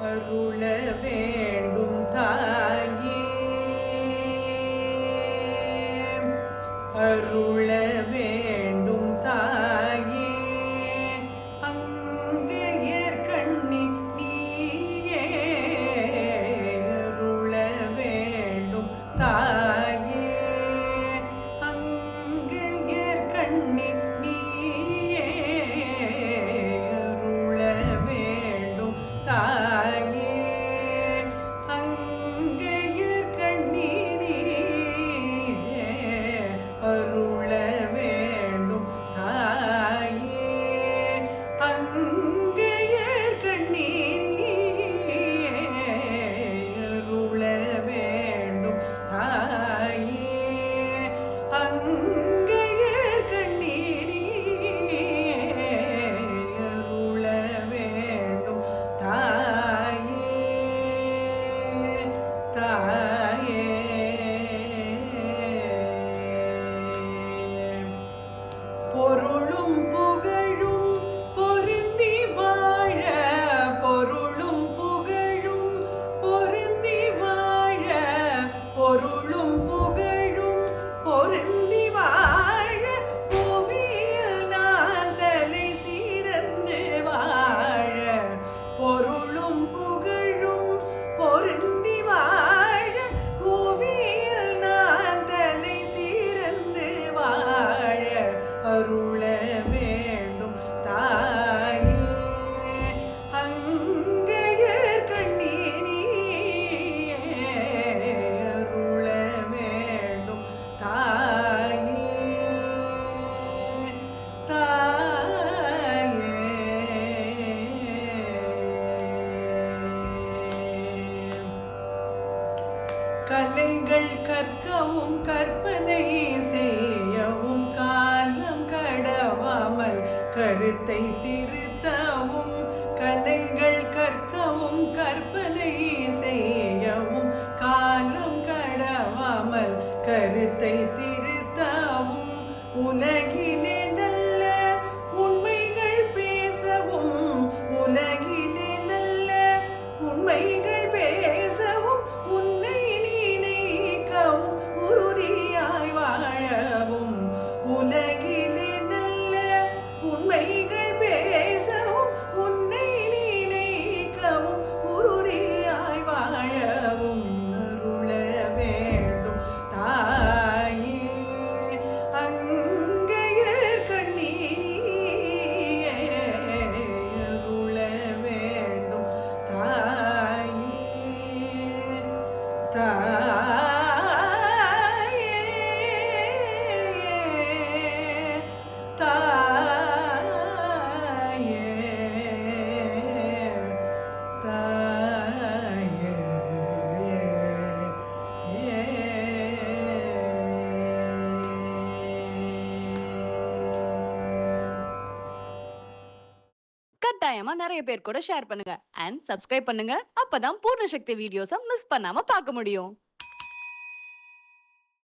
அருள வேண்டும் தாயே, அருள வேண்டும் தாயே, அங்கையர்கண்ணி நீயே, அருள வேண்டும் தாயே, அங்கையர்கண்ணி நீயே, அருள வேண்டும் தாயே, அங்கையர்கண்ணி நீயே, அருள வேண்டும் தாயே, அங்கையர்கண்ணி நீயே, அருள வேண்டும் தாயே, அங்கையர்கண்ணி நீயே, அருள வேண்டும் தாயே, தாயே. பொருளும் புகழும் பொருந்தி வாழ, பொருளும் புகழும் பொருந்தி வாழ, பொருளும் புகழும் பொருந்தி வாழ, புவியில் நான் தலை சிறந்து வாழ, பொருளும் புகழும் பொருந்தி வாழ, புவியில் நான் தலை சிறந்து வாழ, அருள வேண்டும் தாயே, அங்கையர்கண்ணி நீயே, அருள வேண்டும் தாயே, தாயே. கலைகள் கற்கவும் கற்பனை செய்யவும் காலம் கடவாமல் கருத்தை திருத்தவும், கலைகள் கற்கவும் கற்பனை செய்யவும் காலம் கடவாமல் கருத்தை திருத்தவும், உலகிலே நல்ல உண்மைகள் பேசவும், உலகிலே நல்ல உண்மைகள் பேசவும், உன்னை நினைக்கவும் உறுதியாய் வாழவும், உலகிலே நல்ல உண்மைகள் பேசவும், உன்னை நினைக்கவும் உறுதியாய் வாழவும், அருள வேண்டும் தாயே, அங்கையர்கண்ணி நீயே, அருள வேண்டும் தாயே, தாயே, தாயே, தாயே. கட்டாயமா நிறைய பேர் கூட ஷேர் பண்ணுங்க அண்ட் சப்ஸ்கிரைப் பண்ணுங்க. அப்பதான் பூர்ண சக்தி வீடியோஸை மிஸ் பண்ணாம பார்க்க முடியும்.